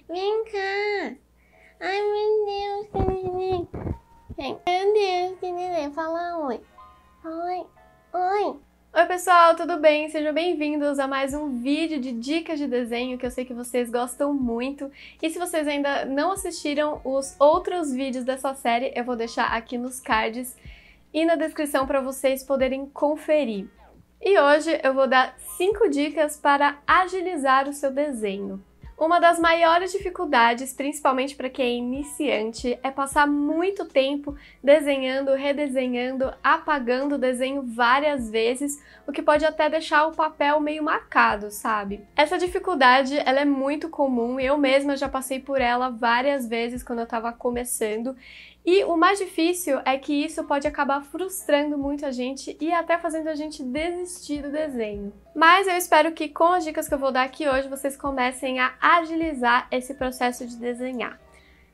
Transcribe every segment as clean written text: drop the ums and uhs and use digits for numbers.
Vem cá. Ai, meu Deus, que neném. Vem. Meu Deus, que neném. Fala oi. Oi. Oi. Oi pessoal, tudo bem? Sejam bem-vindos a mais um vídeo de dicas de desenho que eu sei que vocês gostam muito. E se vocês ainda não assistiram os outros vídeos dessa série, eu vou deixar aqui nos cards e na descrição para vocês poderem conferir. E hoje eu vou dar 5 dicas para agilizar o seu desenho. Uma das maiores dificuldades, principalmente para quem é iniciante, é passar muito tempo desenhando, redesenhando, apagando o desenho várias vezes, o que pode até deixar o papel meio marcado, sabe? Essa dificuldade, ela é muito comum, eu mesma já passei por ela várias vezes quando eu estava começando. E o mais difícil é que isso pode acabar frustrando muito a gente e até fazendo a gente desistir do desenho. Mas eu espero que com as dicas que eu vou dar aqui hoje vocês comecem a agilizar esse processo de desenhar.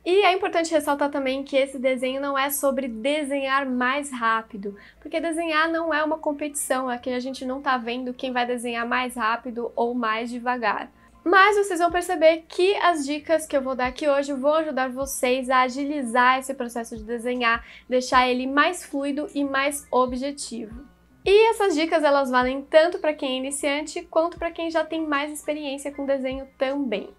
E é importante ressaltar também que esse desenho não é sobre desenhar mais rápido, porque desenhar não é uma competição, aqui a gente não tá vendo quem vai desenhar mais rápido ou mais devagar. Mas vocês vão perceber que as dicas que eu vou dar aqui hoje vão ajudar vocês a agilizar esse processo de desenhar, deixar ele mais fluido e mais objetivo. E essas dicas elas valem tanto para quem é iniciante quanto para quem já tem mais experiência com desenho também.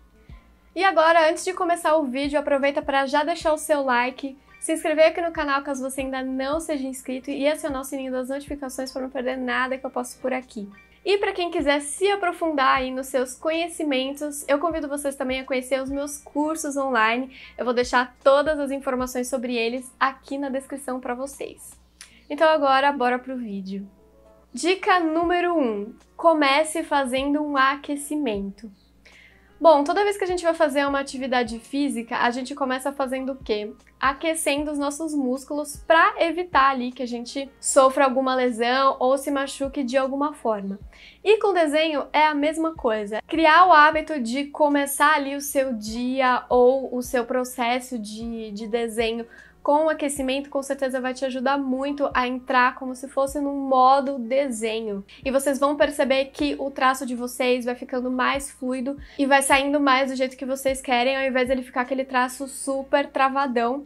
E agora, antes de começar o vídeo, aproveita para já deixar o seu like, se inscrever aqui no canal caso você ainda não seja inscrito e acionar o sininho das notificações para não perder nada que eu posto por aqui. E para quem quiser se aprofundar aí nos seus conhecimentos, eu convido vocês também a conhecer os meus cursos online. Eu vou deixar todas as informações sobre eles aqui na descrição para vocês. Então agora, bora pro vídeo. Dica número 1. Comece fazendo um aquecimento. Bom, toda vez que a gente vai fazer uma atividade física, a gente começa fazendo o quê? Aquecendo os nossos músculos para evitar ali que a gente sofra alguma lesão ou se machuque de alguma forma. E com desenho é a mesma coisa. Criar o hábito de começar ali o seu dia ou o seu processo de desenho com o aquecimento, com certeza vai te ajudar muito a entrar como se fosse num modo desenho. E vocês vão perceber que o traço de vocês vai ficando mais fluido e vai saindo mais do jeito que vocês querem, ao invés de ele ficar aquele traço super travadão.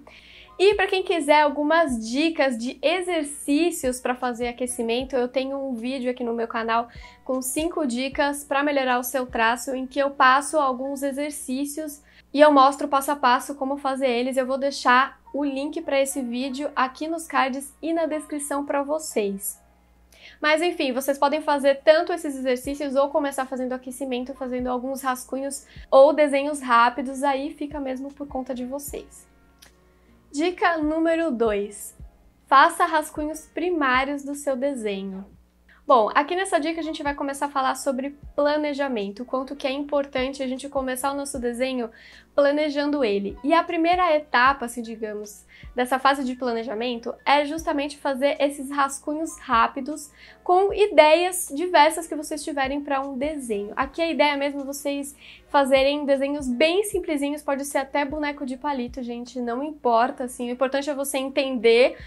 E para quem quiser algumas dicas de exercícios para fazer aquecimento, eu tenho um vídeo aqui no meu canal com 5 dicas para melhorar o seu traço, em que eu passo alguns exercícios e eu mostro passo a passo como fazer eles. Eu vou deixar o link para esse vídeo aqui nos cards e na descrição para vocês. Mas enfim, vocês podem fazer tanto esses exercícios ou começar fazendo aquecimento, fazendo alguns rascunhos ou desenhos rápidos, aí fica mesmo por conta de vocês. Dica número 2. Faça rascunhos primários do seu desenho. Bom, aqui nessa dica a gente vai começar a falar sobre planejamento, o quanto que é importante a gente começar o nosso desenho planejando ele. E a primeira etapa, assim, digamos, dessa fase de planejamento é justamente fazer esses rascunhos rápidos com ideias diversas que vocês tiverem para um desenho. Aqui a ideia mesmo é vocês fazerem desenhos bem simplesinhos, pode ser até boneco de palito, gente, não importa, assim, o importante é você entender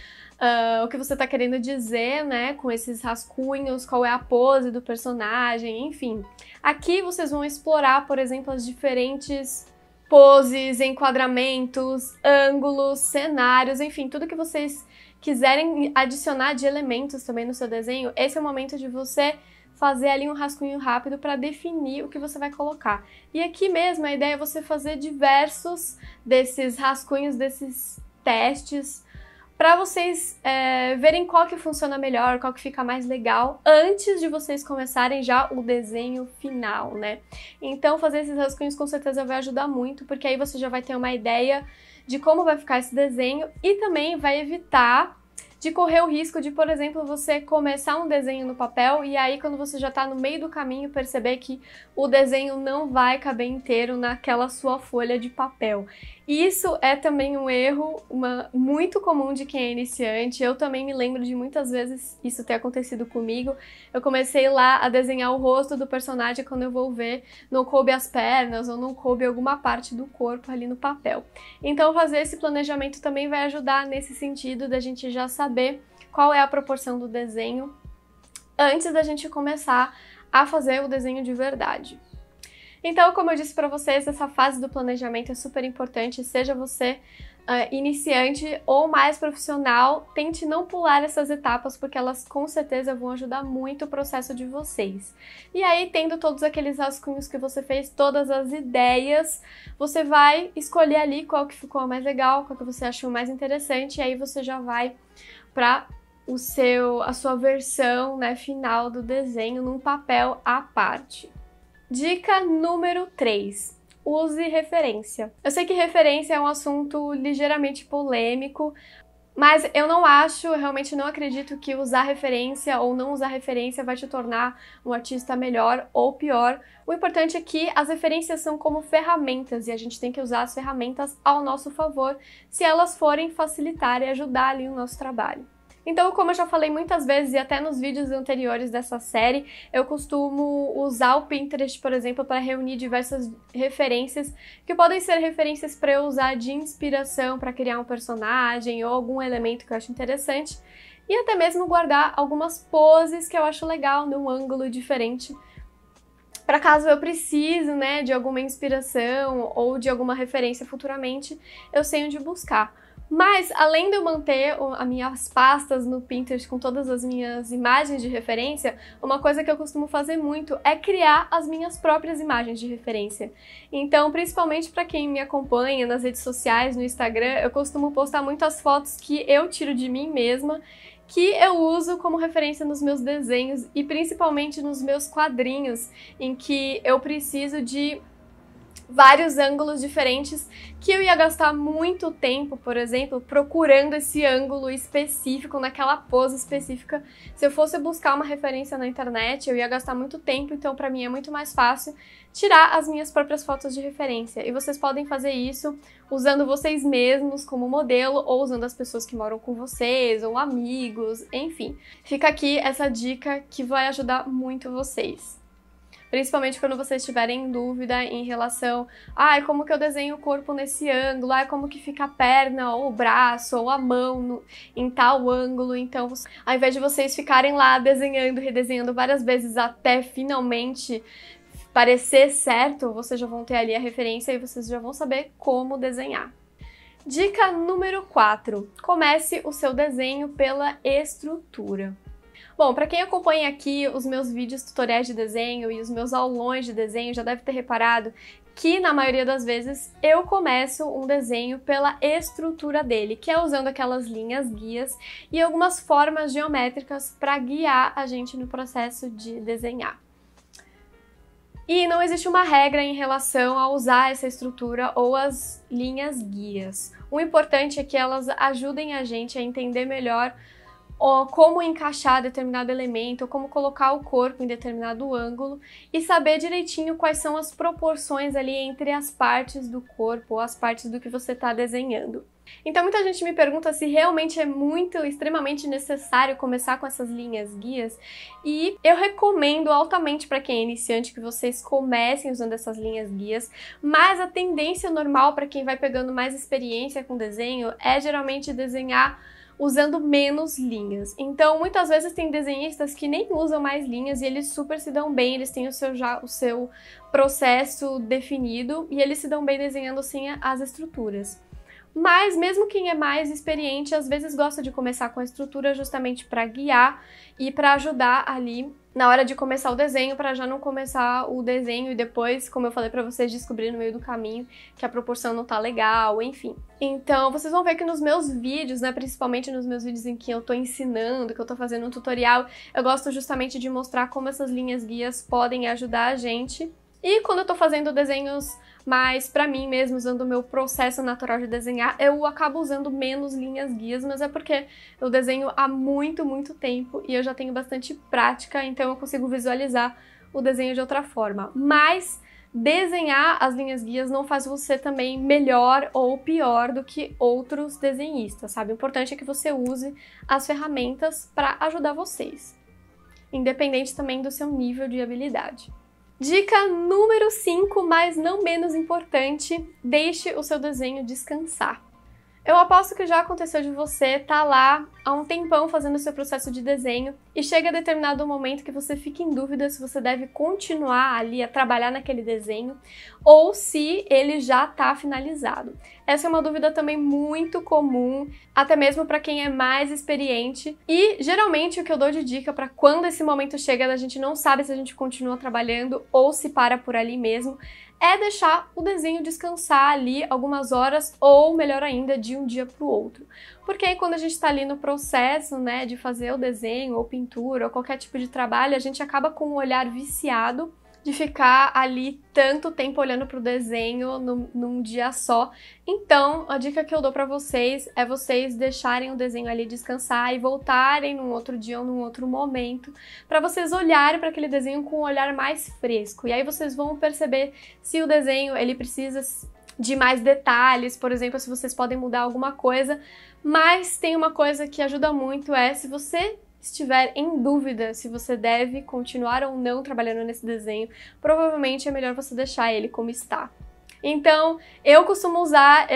o que você está querendo dizer, né, com esses rascunhos, qual é a pose do personagem, enfim. Aqui vocês vão explorar, por exemplo, as diferentes poses, enquadramentos, ângulos, cenários, enfim, tudo que vocês quiserem adicionar de elementos também no seu desenho, esse é o momento de você fazer ali um rascunho rápido para definir o que você vai colocar. E aqui mesmo a ideia é você fazer diversos desses rascunhos, desses testes, para vocês verem qual que funciona melhor, qual que fica mais legal, antes de vocês começarem já o desenho final, né? Então fazer esses rascunhos com certeza vai ajudar muito, porque aí você já vai ter uma ideia de como vai ficar esse desenho e também vai evitar de correr o risco de, por exemplo, você começar um desenho no papel e aí quando você já está no meio do caminho perceber que o desenho não vai caber inteiro naquela sua folha de papel. Isso é também um erro muito comum de quem é iniciante. Eu também me lembro de muitas vezes isso ter acontecido comigo. Eu comecei lá a desenhar o rosto do personagem, quando eu vou ver, não coube as pernas ou não coube alguma parte do corpo ali no papel. Então fazer esse planejamento também vai ajudar nesse sentido da gente já saber qual é a proporção do desenho antes da gente começar a fazer o desenho de verdade. Então, como eu disse para vocês, essa fase do planejamento é super importante, seja você iniciante ou mais profissional, tente não pular essas etapas, porque elas com certeza vão ajudar muito o processo de vocês. E aí, tendo todos aqueles rascunhos que você fez, todas as ideias, você vai escolher ali qual que ficou mais legal, qual que você achou mais interessante, e aí você já vai para a sua versão, né, final do desenho num papel à parte. Dica número 3. Use referência. Eu sei que referência é um assunto ligeiramente polêmico, mas eu realmente não acredito que usar referência ou não usar referência vai te tornar um artista melhor ou pior. O importante é que as referências são como ferramentas e a gente tem que usar as ferramentas ao nosso favor se elas forem facilitar e ajudar ali o nosso trabalho. Então, como eu já falei muitas vezes e até nos vídeos anteriores dessa série, eu costumo usar o Pinterest, por exemplo, para reunir diversas referências, que podem ser referências para eu usar de inspiração para criar um personagem ou algum elemento que eu acho interessante, e até mesmo guardar algumas poses que eu acho legal num ângulo diferente, para caso eu precise, né, de alguma inspiração ou de alguma referência futuramente, eu sei onde buscar. Mas, além de eu manter as minhas pastas no Pinterest com todas as minhas imagens de referência, uma coisa que eu costumo fazer muito é criar as minhas próprias imagens de referência. Então, principalmente para quem me acompanha nas redes sociais, no Instagram, eu costumo postar muitas fotos que eu tiro de mim mesma, que eu uso como referência nos meus desenhos e principalmente nos meus quadrinhos, em que eu preciso de vários ângulos diferentes, que eu ia gastar muito tempo, por exemplo, procurando esse ângulo específico, naquela pose específica. Se eu fosse buscar uma referência na internet, eu ia gastar muito tempo, então para mim é muito mais fácil tirar as minhas próprias fotos de referência. E vocês podem fazer isso usando vocês mesmos como modelo, ou usando as pessoas que moram com vocês, ou amigos, enfim. Fica aqui essa dica que vai ajudar muito vocês. Principalmente quando vocês tiverem dúvida em relação como que eu desenho o corpo nesse ângulo, como que fica a perna, ou o braço, ou a mão em tal ângulo. Então, ao invés de vocês ficarem lá desenhando, redesenhando várias vezes até finalmente parecer certo, vocês já vão ter ali a referência e vocês já vão saber como desenhar. Dica número 4. Comece o seu desenho pela estrutura. Bom, para quem acompanha aqui os meus vídeos tutoriais de desenho e os meus aulões de desenho, já deve ter reparado que, na maioria das vezes, eu começo um desenho pela estrutura dele, que é usando aquelas linhas guias e algumas formas geométricas para guiar a gente no processo de desenhar. E não existe uma regra em relação a usar essa estrutura ou as linhas guias. O importante é que elas ajudem a gente a entender melhor como encaixar determinado elemento, como colocar o corpo em determinado ângulo e saber direitinho quais são as proporções ali entre as partes do corpo ou as partes do que você está desenhando. Então muita gente me pergunta se realmente é extremamente necessário começar com essas linhas guias, e eu recomendo altamente para quem é iniciante que vocês comecem usando essas linhas guias, mas a tendência normal para quem vai pegando mais experiência com desenho é geralmente desenhar usando menos linhas. Então, muitas vezes tem desenhistas que nem usam mais linhas e eles super se dão bem, eles têm o seu processo definido e eles se dão bem desenhando assim as estruturas. Mas mesmo quem é mais experiente, às vezes gosta de começar com a estrutura justamente para guiar e para ajudar ali na hora de começar o desenho, para já não começar o desenho e depois, como eu falei para vocês, descobrir no meio do caminho que a proporção não tá legal, enfim. Então, vocês vão ver que nos meus vídeos, né, principalmente nos meus vídeos em que eu tô ensinando, que eu tô fazendo um tutorial, eu gosto justamente de mostrar como essas linhas guias podem ajudar a gente. E quando eu tô fazendo desenhos mais pra mim mesmo, usando o meu processo natural de desenhar, eu acabo usando menos linhas guias, mas é porque eu desenho há muito tempo e eu já tenho bastante prática, então eu consigo visualizar o desenho de outra forma. Mas desenhar as linhas guias não faz você também melhor ou pior do que outros desenhistas, sabe? O importante é que você use as ferramentas para ajudar vocês, independente também do seu nível de habilidade. Dica número 5, mas não menos importante, deixe o seu desenho descansar. Eu aposto que já aconteceu de você estar lá há um tempão fazendo o seu processo de desenho e chega a determinado momento que você fica em dúvida se você deve continuar ali a trabalhar naquele desenho ou se ele já está finalizado. Essa é uma dúvida também muito comum, até mesmo para quem é mais experiente, e geralmente o que eu dou de dica para quando esse momento chega, a gente não sabe se a gente continua trabalhando ou se para por ali mesmo, é deixar o desenho descansar ali algumas horas ou, melhor ainda, de um dia para o outro. Porque aí quando a gente está ali no processo, né, de fazer o desenho ou pintura ou qualquer tipo de trabalho, a gente acaba com o olhar viciado de ficar ali tanto tempo olhando para o desenho num dia só. Então, a dica que eu dou para vocês é vocês deixarem o desenho ali descansar e voltarem num outro dia ou num outro momento para vocês olharem para aquele desenho com um olhar mais fresco. E aí vocês vão perceber se o desenho ele precisa de mais detalhes, por exemplo, se vocês podem mudar alguma coisa. Mas tem uma coisa que ajuda muito, é se você estiver em dúvida se você deve continuar ou não trabalhando nesse desenho, provavelmente é melhor você deixar ele como está. Então, eu costumo usar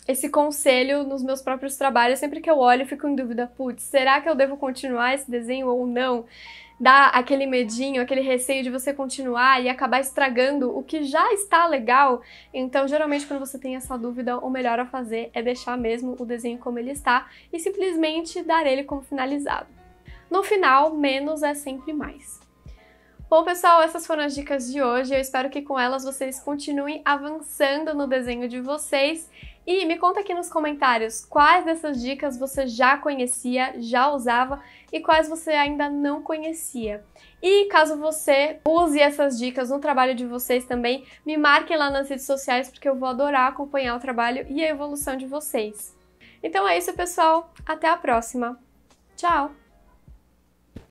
esse conselho nos meus próprios trabalhos. Sempre que eu olho, eu fico em dúvida, putz, será que eu devo continuar esse desenho ou não? Dá aquele medinho, aquele receio de você continuar e acabar estragando o que já está legal. Então, geralmente, quando você tem essa dúvida, o melhor a fazer é deixar mesmo o desenho como ele está e simplesmente dar ele como finalizado. No final, menos é sempre mais. Bom, pessoal, essas foram as dicas de hoje. Eu espero que com elas vocês continuem avançando no desenho de vocês. E me conta aqui nos comentários quais dessas dicas você já conhecia, já usava e quais você ainda não conhecia. E caso você use essas dicas no trabalho de vocês também, me marquem lá nas redes sociais porque eu vou adorar acompanhar o trabalho e a evolução de vocês. Então é isso, pessoal. Até a próxima. Tchau!